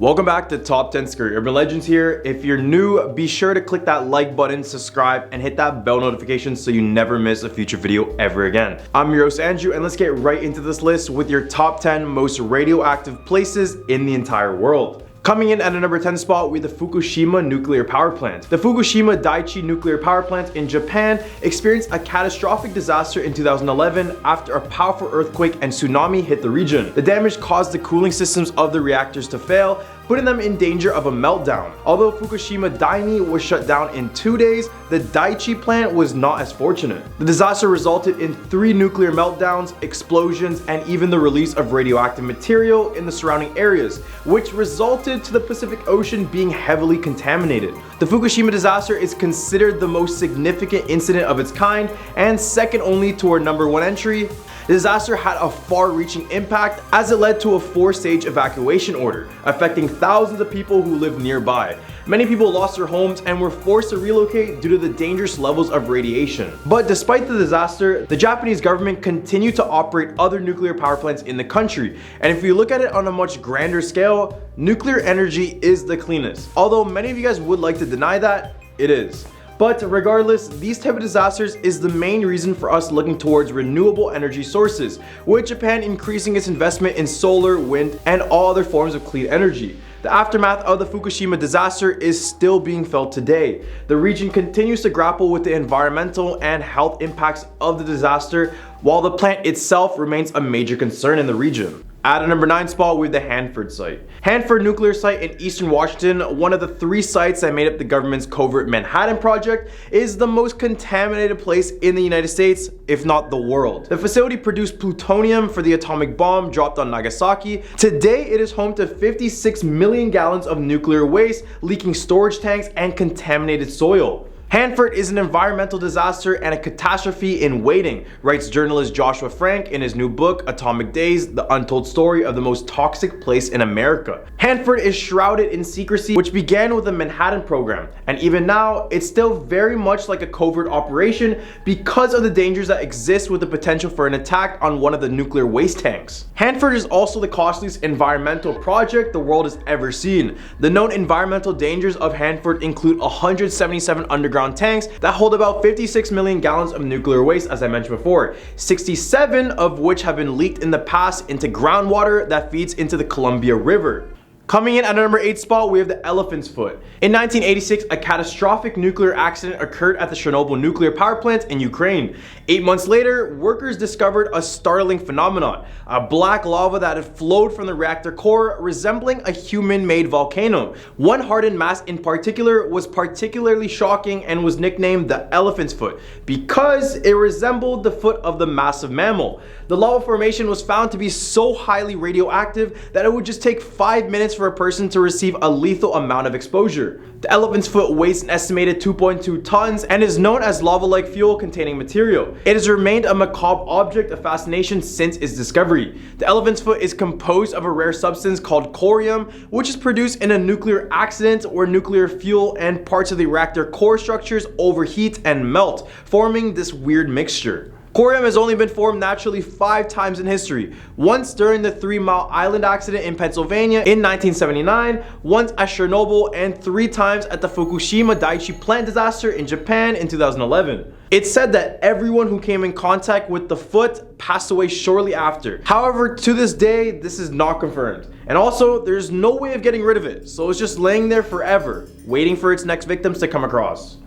Welcome back to Top 10 Scary Urban Legends here. If you're new, be sure to click that like button, subscribe, and hit that bell notification so you never miss a future video ever again. I'm your host Andrew, and let's get right into this list with your top 10 most radioactive places in the entire world. Coming in at a number 10 spot with the Fukushima nuclear power plant. The Fukushima Daiichi nuclear power plant in Japan experienced a catastrophic disaster in 2011 after a powerful earthquake and tsunami hit the region. The damage caused the cooling systems of the reactors to fail, putting them in danger of a meltdown. Although Fukushima Daini was shut down in 2 days, the Daiichi plant was not as fortunate. The disaster resulted in 3 nuclear meltdowns, explosions, and even the release of radioactive material in the surrounding areas, which resulted to the Pacific Ocean being heavily contaminated. The Fukushima disaster is considered the most significant incident of its kind and second only to our number 1 entry. The disaster had a far-reaching impact as it led to a 4-stage evacuation order, affecting thousands of people who lived nearby. Many people lost their homes and were forced to relocate due to the dangerous levels of radiation. But despite the disaster, the Japanese government continued to operate other nuclear power plants in the country. And if you look at it on a much grander scale, nuclear energy is the cleanest. Although many of you guys would like to deny that, it is. But regardless, these type of disasters is the main reason for us looking towards renewable energy sources, with Japan increasing its investment in solar, wind, and all other forms of clean energy. The aftermath of the Fukushima disaster is still being felt today. The region continues to grapple with the environmental and health impacts of the disaster, while the plant itself remains a major concern in the region. At a number 9 spot with the Hanford Site. Hanford Nuclear Site in eastern Washington, one of the 3 sites that made up the government's covert Manhattan Project, is the most contaminated place in the United States, if not the world. The facility produced plutonium for the atomic bomb dropped on Nagasaki. Today, it is home to 56 million gallons of nuclear waste, leaking storage tanks, and contaminated soil. Hanford is an environmental disaster and a catastrophe in waiting, writes journalist Joshua Frank in his new book, Atomic Days, The Untold Story of the Most Toxic Place in America. Hanford is shrouded in secrecy, which began with the Manhattan Program, and even now, it's still very much like a covert operation because of the dangers that exist with the potential for an attack on one of the nuclear waste tanks. Hanford is also the costliest environmental project the world has ever seen. The known environmental dangers of Hanford include 177 underground tanks that hold about 56 million gallons of nuclear waste, as I mentioned before, 67 of which have been leaked in the past into groundwater that feeds into the Columbia River. Coming in at a number 8 spot, we have the Elephant's Foot. In 1986, a catastrophic nuclear accident occurred at the Chernobyl nuclear power plant in Ukraine. 8 months later, workers discovered a startling phenomenon, a black lava that had flowed from the reactor core, resembling a human-made volcano. One hardened mass in particular was particularly shocking and was nicknamed the Elephant's Foot because it resembled the foot of the massive mammal. The lava formation was found to be so highly radioactive that it would just take 5 minutes for a person to receive a lethal amount of exposure. The Elephant's Foot weighs an estimated 2.2 tons and is known as lava-like fuel-containing material. It has remained a macabre object of fascination since its discovery. The Elephant's Foot is composed of a rare substance called corium, which is produced in a nuclear accident where nuclear fuel and parts of the reactor core structures overheat and melt, forming this weird mixture. Corium has only been formed naturally 5 times in history. Once during the 3 Mile Island accident in Pennsylvania in 1979, once at Chernobyl, and 3 times at the Fukushima Daiichi plant disaster in Japan in 2011. It's said that everyone who came in contact with the foot passed away shortly after. However, to this day, this is not confirmed. And also, there's no way of getting rid of it, so it's just laying there forever, waiting for its next victims to come across.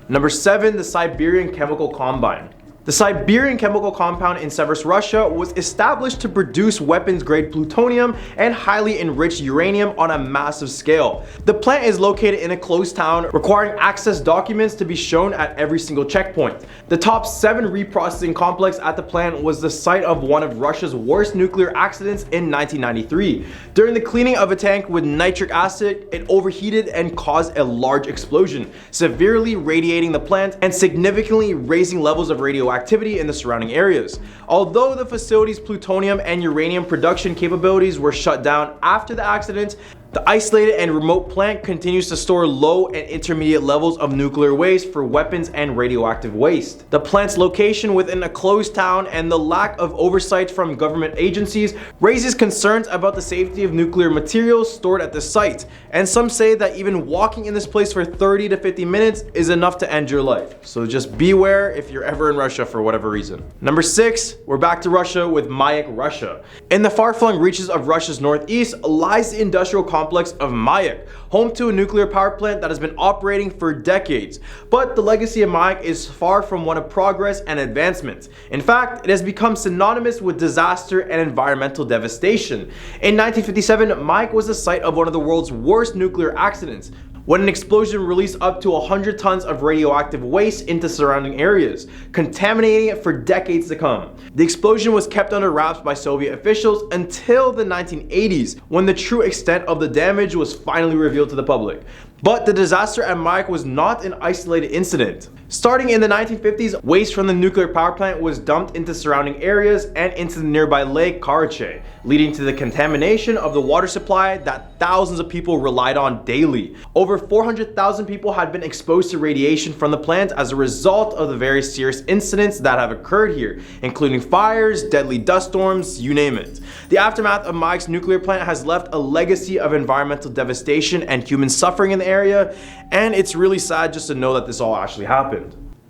Number 7, the Siberian Chemical Combine. The Siberian chemical compound in Seversk, Russia was established to produce weapons-grade plutonium and highly enriched uranium on a massive scale. The plant is located in a closed town, requiring access documents to be shown at every single checkpoint. The top 7 reprocessing complex at the plant was the site of one of Russia's worst nuclear accidents in 1993. During the cleaning of a tank with nitric acid, it overheated and caused a large explosion, severely radiating the plant and significantly raising levels of radioactivity in the surrounding areas. Although the facility's plutonium and uranium production capabilities were shut down after the accident, The isolated and remote plant continues to store low and intermediate levels of nuclear waste for weapons and radioactive waste. The plant's location within a closed town and the lack of oversight from government agencies raises concerns about the safety of nuclear materials stored at the site, and some say that even walking in this place for 30 to 50 minutes is enough to end your life. So just beware if you're ever in Russia for whatever reason. Number 6, we're back to Russia with Mayak Russia. In the far-flung reaches of Russia's northeast lies the industrial complex of Mayak, home to a nuclear power plant that has been operating for decades. But the legacy of Mayak is far from one of progress and advancement. In fact, it has become synonymous with disaster and environmental devastation. In 1957, Mayak was the site of one of the world's worst nuclear accidents, when an explosion released up to 100 tons of radioactive waste into surrounding areas, contaminating it for decades to come. The explosion was kept under wraps by Soviet officials until the 1980s, when the true extent of the damage was finally revealed to the public. But the disaster at Mayak was not an isolated incident. Starting in the 1950s, waste from the nuclear power plant was dumped into surrounding areas and into the nearby lake Karachay, leading to the contamination of the water supply that thousands of people relied on daily. Over 400,000 people had been exposed to radiation from the plant as a result of the various serious incidents that have occurred here, including fires, deadly dust storms, you name it. The aftermath of Mayak's nuclear plant has left a legacy of environmental devastation and human suffering in the area, and it's really sad just to know that this all actually happened.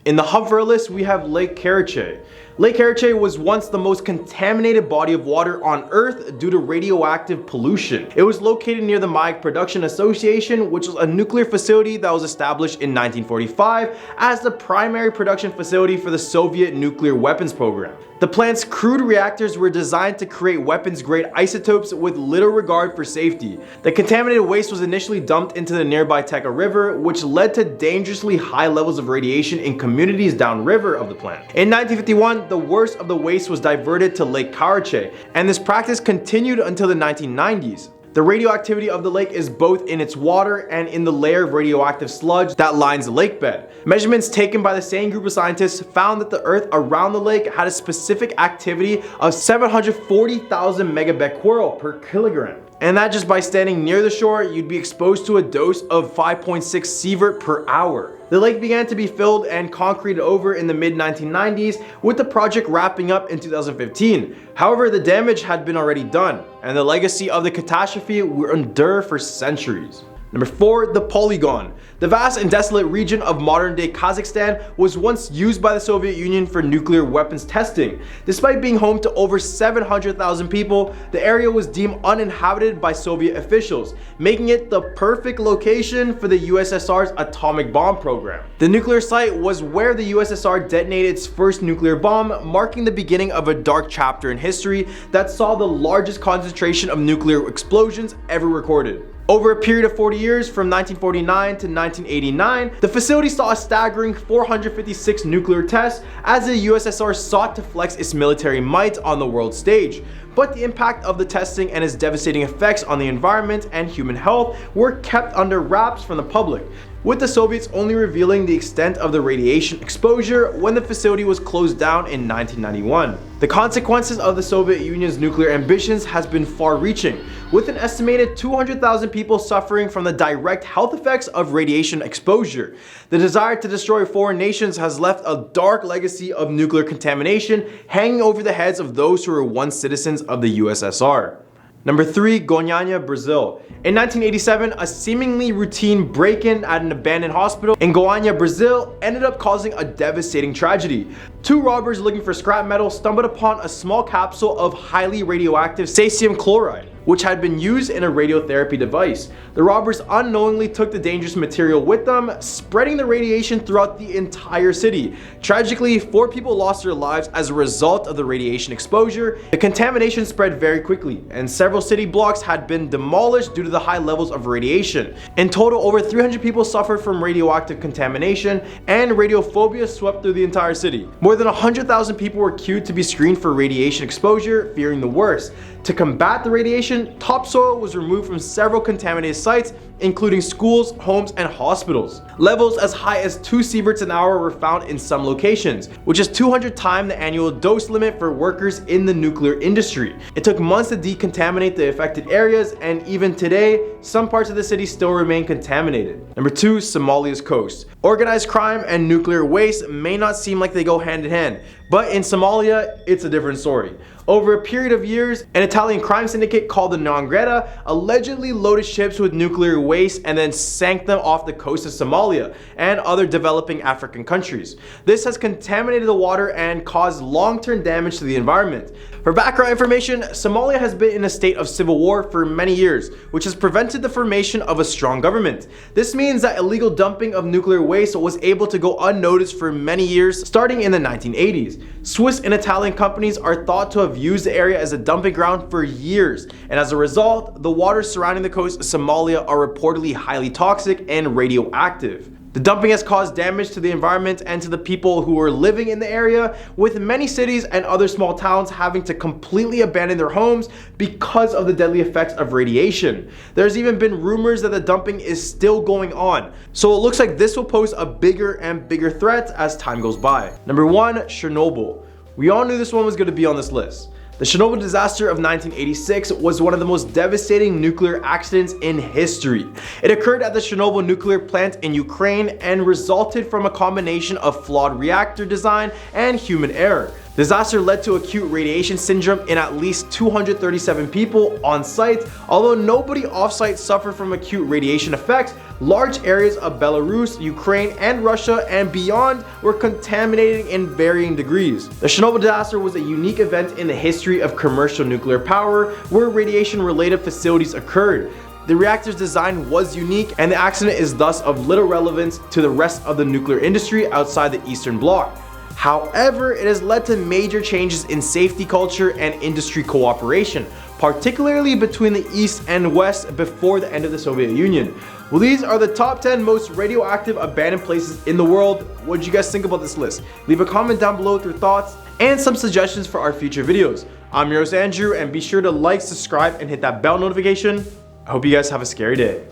In the Hanford list, we have Lake Karachay. Lake Karachay was once the most contaminated body of water on Earth due to radioactive pollution. It was located near the Mayak Production Association, which was a nuclear facility that was established in 1945 as the primary production facility for the Soviet nuclear weapons program. The plant's crude reactors were designed to create weapons-grade isotopes with little regard for safety. The contaminated waste was initially dumped into the nearby Teka River, which led to dangerously high levels of radiation in communities downriver of the plant. In 1951, the worst of the waste was diverted to Lake Karachay, and this practice continued until the 1990s. The radioactivity of the lake is both in its water and in the layer of radioactive sludge that lines the lake bed. Measurements taken by the same group of scientists found that the earth around the lake had a specific activity of 740,000 megabecquerel per kilogram. And that just by standing near the shore, you'd be exposed to a dose of 5.6 sievert per hour. The lake began to be filled and concreted over in the mid-1990s, with the project wrapping up in 2015. However, the damage had been already done, and the legacy of the catastrophe will endure for centuries. Number 4, the Polygon. The vast and desolate region of modern-day Kazakhstan was once used by the Soviet Union for nuclear weapons testing. Despite being home to over 700,000 people, the area was deemed uninhabited by Soviet officials, making it the perfect location for the USSR's atomic bomb program. The nuclear site was where the USSR detonated its first nuclear bomb, marking the beginning of a dark chapter in history that saw the largest concentration of nuclear explosions ever recorded. Over a period of 40 years, from 1949 to 1989, the facility saw a staggering 456 nuclear tests as the USSR sought to flex its military might on the world stage. But the impact of the testing and its devastating effects on the environment and human health were kept under wraps from the public, with the Soviets only revealing the extent of the radiation exposure when the facility was closed down in 1991. The consequences of the Soviet Union's nuclear ambitions has been far-reaching, with an estimated 200,000 people suffering from the direct health effects of radiation exposure. The desire to destroy foreign nations has left a dark legacy of nuclear contamination hanging over the heads of those who were once citizens of the USSR. Number 3, Goiania, Brazil. In 1987, a seemingly routine break-in at an abandoned hospital in Goiania, Brazil ended up causing a devastating tragedy. Two robbers looking for scrap metal stumbled upon a small capsule of highly radioactive cesium chloride, which had been used in a radiotherapy device. The robbers unknowingly took the dangerous material with them, spreading the radiation throughout the entire city. Tragically, 4 people lost their lives as a result of the radiation exposure. The contamination spread very quickly, and several city blocks had been demolished due to the high levels of radiation. In total, over 300 people suffered from radioactive contamination, and radiophobia swept through the entire city. More than 100,000 people were queued to be screened for radiation exposure, fearing the worst. To combat the radiation, topsoil was removed from several contaminated sites, including schools, homes, and hospitals. Levels as high as 2 sieverts an hour were found in some locations, which is 200 times the annual dose limit for workers in the nuclear industry. It took months to decontaminate the affected areas, and even today, some parts of the city still remain contaminated. Number 2, Somalia's coast. Organized crime and nuclear waste may not seem like they go hand in hand, but in Somalia, it's a different story. Over a period of years, an Italian crime syndicate called the Ndrangheta allegedly loaded ships with nuclear waste and then sank them off the coast of Somalia and other developing African countries. This has contaminated the water and caused long-term damage to the environment. For background information, Somalia has been in a state of civil war for many years, which has prevented the formation of a strong government. This means that illegal dumping of nuclear waste was able to go unnoticed for many years, starting in the 1980s. Swiss and Italian companies are thought to have used the area as a dumping ground for years, and as a result, the waters surrounding the coast of Somalia are reportedly highly toxic and radioactive. The dumping has caused damage to the environment and to the people who are living in the area, with many cities and other small towns having to completely abandon their homes because of the deadly effects of radiation. There's even been rumors that the dumping is still going on, so it looks like this will pose a bigger and bigger threat as time goes by. Number 1, Chernobyl. We all knew this one was going to be on this list. The Chernobyl disaster of 1986 was one of the most devastating nuclear accidents in history. It occurred at the Chernobyl nuclear plant in Ukraine and resulted from a combination of flawed reactor design and human error. The disaster led to acute radiation syndrome in at least 237 people on site. Although nobody off-site suffered from acute radiation effects, large areas of Belarus, Ukraine, and Russia and beyond were contaminated in varying degrees. The Chernobyl disaster was a unique event in the history of commercial nuclear power where radiation-related facilities occurred. The reactor's design was unique, and the accident is thus of little relevance to the rest of the nuclear industry outside the Eastern Bloc. However, it has led to major changes in safety culture and industry cooperation, particularly between the East and West before the end of the Soviet Union. Well, these are the top 10 most radioactive abandoned places in the world. What did you guys think about this list? Leave a comment down below with your thoughts and some suggestions for our future videos. I'm your host Andrew, and be sure to like, subscribe, and hit that bell notification. I hope you guys have a scary day.